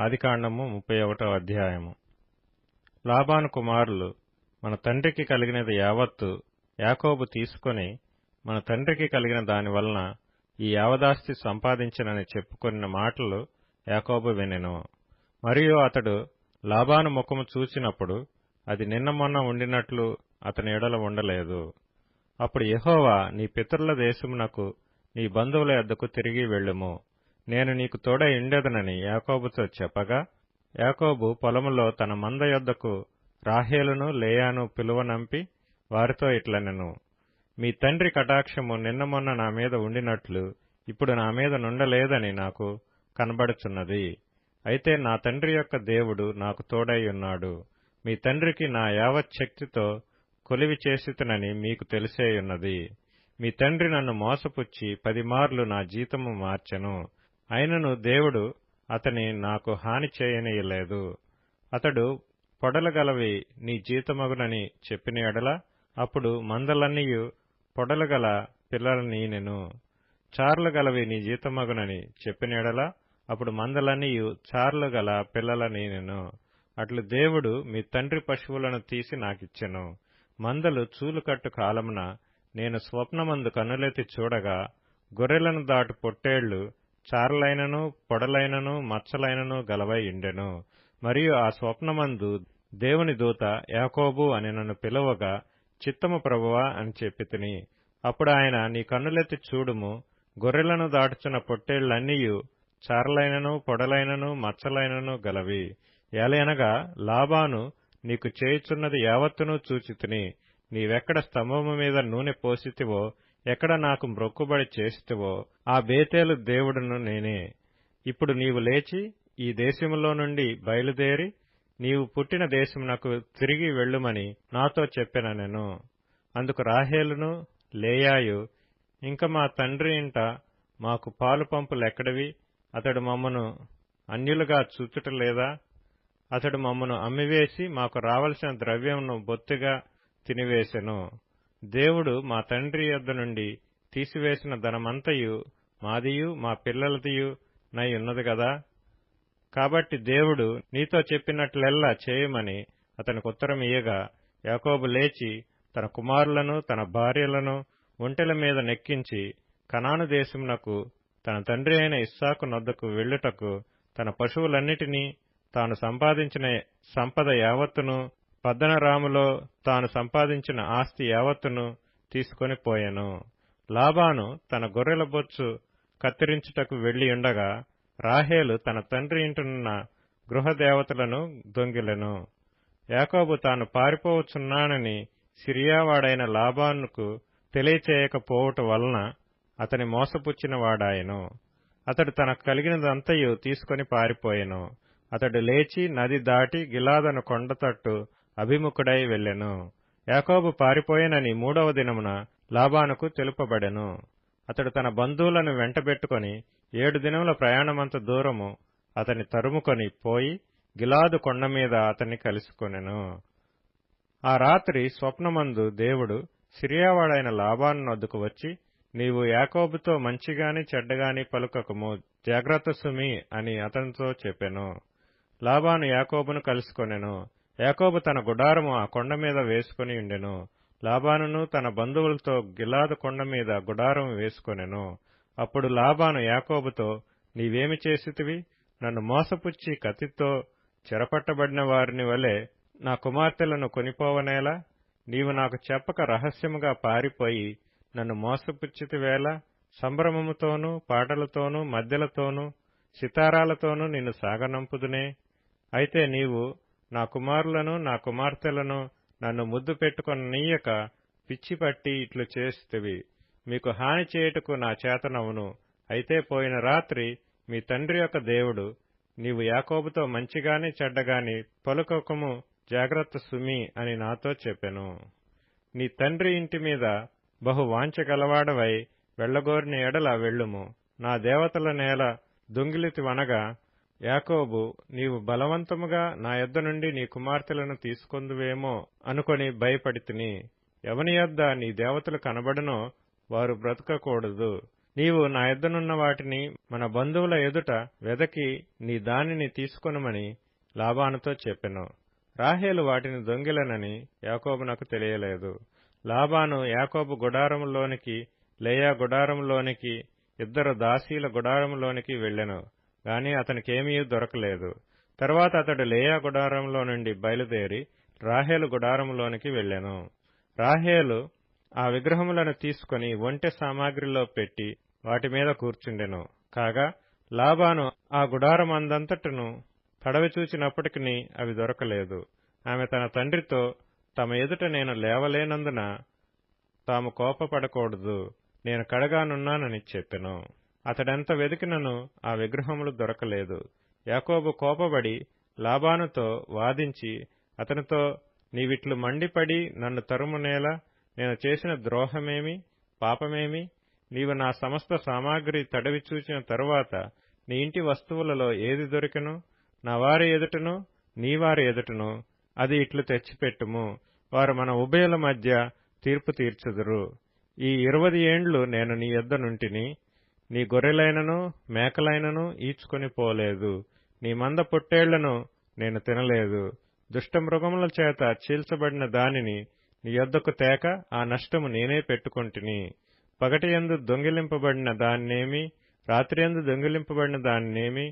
ఆదికాండము 31వ అధ్యాయము. లాబాను కుమారులు మన తండ్రికి కలిగినది యావత్తు యాకోబు తీసుకొని మన తండ్రికి కలిగిన దాని వలన ఈ యావదాస్తి సంపాదించినని చెప్పుకొనిన మాటలు యాకోబు వినెను. మరియు అతడు లాబాను ముఖము చూచినప్పుడు అది నిన్న మొన్న ఉండినట్లు అతని ఎడల ఉండలేదు. అప్పుడు యెహోవా, నీ పితరుల దేశమునకు నీ బంధువుల యొద్దకు తిరిగి వెళ్ళుము, నేను నీకు తోడై ఉండెదనని యాకోబుతో చెప్పగా, యాకోబు పొలములో తన మంద యొద్దకు రాహేలును లేయాను పిలువనంపి వారితో ఇట్లనెను, మీ తండ్రి కటాక్షము నిన్న మొన్న నా మీద ఉండినట్లు ఇప్పుడు నా మీద నుండలేదని నాకు కనబడుచున్నది. అయితే నా తండ్రి యొక్క దేవుడు నాకు తోడై ఉన్నాడు. మీ తండ్రికి నా యావత్ శక్తితో కొలివి చేసితనని మీకు తెలిసేయున్నది. మీ తండ్రి నన్ను మోసపుచ్చి 10 మార్లు నా జీతము మార్చెను. అయినను దేవుడు అతని నాకు హాని చేయనీయలేదు. అతడు పొడలగలవి నీ జీతమగునని చెప్పిన ఎడల అప్పుడు మందలన్నీయు పొడలగల పిల్లలనీనెను. చార్లు గలవి నీ జీతమగునని చెప్పిన ఎడల అప్పుడు మందలన్నీయు చార్లు గల పిల్లలనీనెను. అట్లు దేవుడు మీ తండ్రి పశువులను తీసి నాకిచ్చెను. మందలు చూలుకట్టు కాలమున నేను స్వప్నమందు కన్నులెత్తి చూడగా గొర్రెలను దాటు పొట్టేళ్లు చారలైనను పొడలైనను మచ్చలైనను గలవై ఉండెను. మరియు ఆ స్వప్నమందు దేవుని దూత యాకోబు అని నన్ను పిలువగా, చిత్తము ప్రభువా అని చెప్పితిని. అప్పుడు ఆయన, నీ కన్నులెత్తి చూడుము, గొర్రెలను దాటుచున్న పొట్టేళ్లన్నీయు చారలైనను పొడలైనను మచ్చలైనను గలవి. ఏలయనగా లాబాను నీకు చేయుచున్నది యావత్తునూ చూచితిని. నీవెక్కడ స్తంభము మీద నూనె పోసితివో, ఎక్కడ నాకు మ్రొక్కుబడి చేసితివో ఆ బేతేలు దేవుడును నేనే. ఇప్పుడు నీవు లేచి ఈ దేశములో నుండి బయలుదేరి నీవు పుట్టిన దేశమునకు తిరిగి వెళ్ళుమని నాతో చెప్పెననెను. అందుకు రాహేలును లేయాయు, ఇంక మా తండ్రి ఇంట మాకు పాలు పంపులెక్కడివి? అతడు మమ్మను అన్యులుగా చూచుటలేదా? అతడు మమ్మను అమ్మివేసి మాకు రావలసిన ద్రవ్యమును బొత్తిగా తినివేసెను. దేవుడు మా తండ్రి యొద్ద నుండి తీసివేసిన ధనమంతయు మాదియు మా పిల్లలదియు నై ఉన్నది గదా. కాబట్టి దేవుడు నీతో చెప్పినట్లెల్లా చేయమని అతనికి ఉత్తరమియ్యగా, యాకోబు లేచి తన కుమారులను తన భార్యలను ఒంటెల మీద నెక్కించి కనాను దేశమునకు తన తండ్రి అయిన ఇస్సాకు నొద్దకు వెళ్ళుటకు తన పశువులన్నిటినీ తాను సంపాదించిన సంపద యావత్తును పద్దనరాములో తాను సంపాదించిన ఆస్తి యావత్తును తీసుకొని పోయెను. లాబాను తన గొర్రెల బొచ్చు కత్తిరించుటకు వెళ్లియుండగా రాహేలు తన తండ్రి ఇంటనున్న గృహదేవతలను దొంగిలెను. యాకోబు తాను పారిపోవచ్చున్నానని సిరియావాడైన లాబానుకు తెలియచేయకపోవటం వలన అతని మోసపుచ్చిన వాడాయెను. అతడు తనకు కలిగినదంతయు తీసుకొని పారిపోయెను. అతడు లేచి నది దాటి గిలాదను కొండతట్టు అభిముఖుడై వెళ్ళెను. యాకోబు పారిపోయెనని 3వ దినమున లాబానుకు తెలుపబడెను. అతడు తన బంధువులను వెంటబెట్టుకొని 7 దినముల ప్రయాణమంత దూరము అతని తరుముకొని పోయి గిలాదు కొండ మీద అతన్ని కలుసుకొనెను. ఆ రాత్రి స్వప్నమందు దేవుడు సిరియావాడైన లాబాను నొద్దకు వచ్చి, నీవు యాకోబుతో మంచిగాని చెడ్డగాని పలుకకము, జాగ్రత్త సుమి అని అతనితో చెప్పెను. లాబాను యాకోబును కలుసుకొనెను. యాకోబు తన గుడారము ఆ కొండ మీద వేసుకుని ఉండెను. లాబానును తన బంధువులతో గిలాదు కొండ మీద గుడారం వేసుకొనెను. అప్పుడు లాబాను యాకోబుతో, నీవేమి చేసితివి? నన్ను మోసపుచ్చి కత్తితో చెరపట్టబడిన వారిని వలె నా కుమార్తెలను కొనిపోవనేలా? నీవు నాకు చెప్పక రహస్యముగా పారిపోయి నన్ను మోసపుచ్చితివేలా? సంభ్రమముతోనూ పాటలతోనూ మద్దెలతోనూ సితారాలతోనూ నిన్ను సాగనంపుదునే. అయితే నీవు నా కుమారులను నా కుమార్తెలను నన్ను ముద్దు పెట్టుకొననీయక పిచ్చిపట్టి ఇట్లు చేసితివి. మీకు హాని చేయుటకు నా చేతనవును. అయితే పోయిన రాత్రి మీ తండ్రి యొక్క దేవుడు, నీవు యాకోబుతో మంచిగాని చెడ్డగాని పలుకకము, జాగ్రత్త సుమి అని నాతో చెప్పెను. నీ తండ్రి ఇంటి మీద బహు వాంఛ గలవాడవై వెళ్లగోరిన ఎడల వెళ్ళుము. నా దేవతల నేల దొంగిలితివనగా, యాకోబు, నీవు బలవంతముగా నా యొద్ద నుండి నీ కుమార్తెలను తీసుకొందువేమో అనుకొని భయపడితిని. ఎవని యొద్ద నీ దేవతలు కనబడునో వారు బ్రతకకూడదు. నీవు నా యొద్దనున్న వాటిని మన బంధువుల ఎదుట వెదకి నీ దానిని తీసుకొనుమని లాబానుతో చెప్పెను. రాహేలు వాటిని దొంగిలనని యాకోబునకు తెలియలేదు. లాబాను యాకోబు గుడారములోనికి, లేయా గుడారములోనికి, ఇద్దరు దాసీల గుడారములోనికి వెళ్ళెను గాని అతనికేమీ దొరకలేదు. తరువాత అతడు లేయా గుడారంలో నుండి బయలుదేరి రాహేలు గుడారములోనికి వెళ్ళెను. రాహేలు ఆ విగ్రహములను తీసుకుని ఒంటె సామాగ్రిలో పెట్టి వాటి మీద కూర్చుండెను. కాగా లాబాను ఆ గుడారమందంతటను తడవి చూచినప్పటికి అవి దొరకలేదు. ఆమె తన తండ్రితో, తమ ఎదుట నేను లేవలేనందున తాము కోపపడకూడదు, నేను కడగానున్నానని చెప్పెను. అతడెంత వెదికినను ఆ విగ్రహములు దొరకలేదు. యాకోబు కోపబడి లాబానుతో వాదించి అతనితో, నీవిట్లు మండిపడి నన్ను తరుమునేలా? నేను చేసిన ద్రోహమేమి, పాపమేమి? నీవు నా సమస్త సామాగ్రి తడవి చూచిన తరువాత నీ ఇంటి వస్తువులలో ఏది దొరికెను? నా వారి ఎదుటను నీ వారి ఎదుటను అది ఇట్లు తెచ్చిపెట్టుము. వారు మన ఉభయుల మధ్య తీర్పు తీర్చుదురు. ఈ 20 ఏండ్లు నేను నీ యొద్ద నుంటిని. నీ గొర్రెలైనను మేకలైనను ఈడ్చుకొని పోలేదు. నీ మంద పొట్టేళ్లను నేను తినలేదు. దుష్టమృగముల చేత చీల్చబడిన దానిని నీ యొద్దకు తేక ఆ నష్టము నేనే పెట్టుకొంటిని. పగటియందు దొంగిలింపబడిన దాన్నేమి, రాత్రియందు దొంగిలింపబడిన దాన్నేమి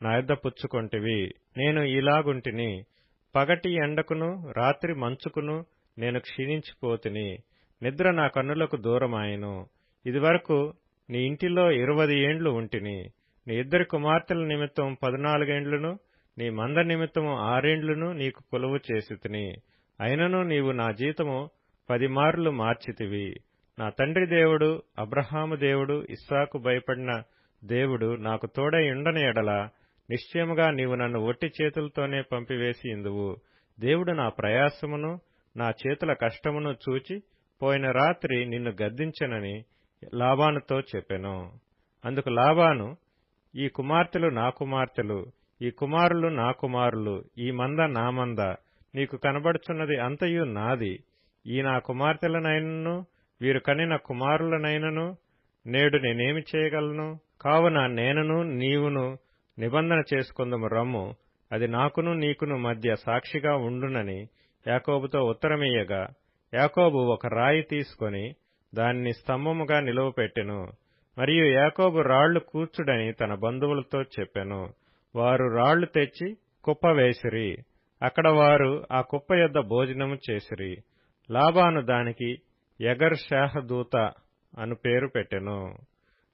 నా యొద్ద పుచ్చుకొంటివి. నేను ఇలాగుంటిని, పగటి ఎండకును రాత్రి మంచుకును నేను క్షీణించిపోతిని. నిద్ర నా కన్నులకు దూరమాయెను. ఇదివరకు నీ ఇంటిలో 20 ఏండ్లు ఉంటిని. నీ ఇద్దరి కుమార్తెల నిమిత్తం 14 ఏండ్లును, నీ మంద నిమిత్తము 6 ఏండ్లును నీకు కొలువు చేసితిని. అయినను నీవు నా జీతము 10 మార్లు మార్చితివి. నా తండ్రి దేవుడు, అబ్రహాము దేవుడు, ఇస్సాకు భయపడిన దేవుడు నాకు తోడై ఉండని ఎడల నిశ్చయముగా నీవు నన్ను ఒట్టి చేతులతోనే పంపివేసి ఇందువు. దేవుడు నా ప్రయాసమును నా చేతుల కష్టమును చూచి పోయిన రాత్రి నిన్ను గద్దించెనని లాబానుతో చెప్పెను. అందుకు లాబాను, ఈ కుమార్తెలు నా కుమార్తెలు, ఈ కుమారులు నా కుమారులు, ఈ మంద నా మంద, నీకు కనబడుచున్నది అంతయు నాది. ఈ నా కుమార్తెలనైనను వీరు కనిన కుమారులనైనను నేడు నేనేమి చేయగలను? కావున నేనును నీవును నిబంధన చేసుకొందుము రమ్ము, అది నాకును నీకును మధ్య సాక్షిగా ఉండునని యాకోబుతో ఉత్తరమియ్యగా, యాకోబు ఒక రాయి తీసుకొని దానిని స్తంభముగా నిలువపెట్టెను. మరియు యాకోబు రాళ్లు కూర్చుడని తన బంధువులతో చెప్పెను. వారు రాళ్లు తెచ్చి కుప్ప వేసిరి. అక్కడ వారు ఆ కుప్ప యొద్ద భోజనము చేసిరి. లాబాను దానికి యగర్ షాహదూత అను పేరు పెట్టెను.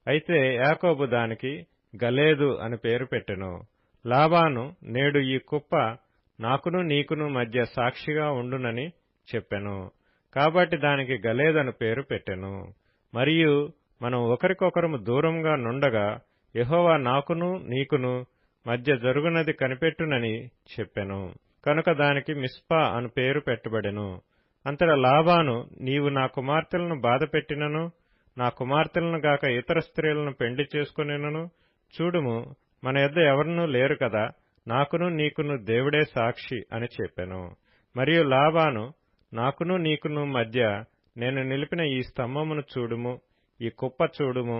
అయితే యాకోబు దానికి గలేదు అని పేరు పెట్టెను. లాబాను, నేడు ఈ కుప్ప నాకును నీకును మధ్య సాక్షిగా ఉండునని చెప్పెను. కాబట్టి దానికి గలేదను పేరు పెట్టెను. మరియు మనం ఒకరికొకరము దూరంగా నుండగా యెహోవా నాకును నీకును మధ్య జరుగునది కనిపెట్టునని చెప్పెను. కనుక దానికి మిస్పా అను పేరు పెట్టబడెను. అంతటా లాబాను, నీవు నా కుమార్తెలను బాధపెట్టినను, నా కుమార్తెలను గాక ఇతర స్త్రీలను పెండ్లి చేసుకునేనను చూడుము, మన యొద్ద ఎవరునూ లేరు కదా, నాకును నీకును దేవుడే సాక్షి అని చెప్పెను. మరియు లాబాను, నాకును నీకును మధ్య నేను నిలిపిన ఈ స్తంభమును చూడుము, ఈ కుప్ప చూడుము.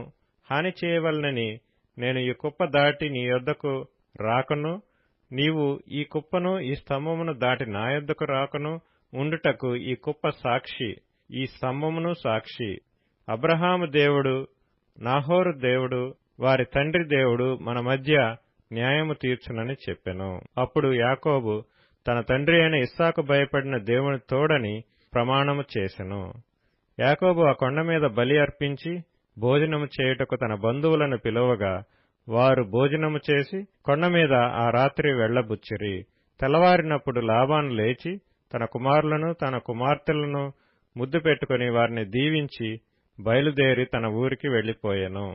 హాని చేయవలనని నేను ఈ కుప్ప దాటి నీ యొద్దకు రాకను, నీవు ఈ కుప్పను ఈ స్తంభమును దాటి నా యొద్దకు రాకను ఉండుటకు ఈ కుప్ప సాక్షి, ఈ స్తంభమును సాక్షి. అబ్రహాము దేవుడు, నాహోరు దేవుడు, వారి తండ్రి దేవుడు మన మధ్య న్యాయము తీర్చునని చెప్పెను. అప్పుడు యాకోబు తన తండ్రి అయిన ఇస్సాకు భయపడిన దేవుని తోడని ప్రమాణము చేసెను. యాకోబు ఆ కొండ మీద బలి అర్పించి భోజనము చేయుటకు తన బంధువులను పిలువగా వారు భోజనము చేసి కొండ మీద ఆ రాత్రి వెళ్లబుచ్చిరి. తెల్లవారినప్పుడు లాబాను లేచి తన కుమారులను తన కుమార్తెలను ముద్దు పెట్టుకుని వారిని దీవించి బయలుదేరి తన ఊరికి వెళ్లిపోయెను.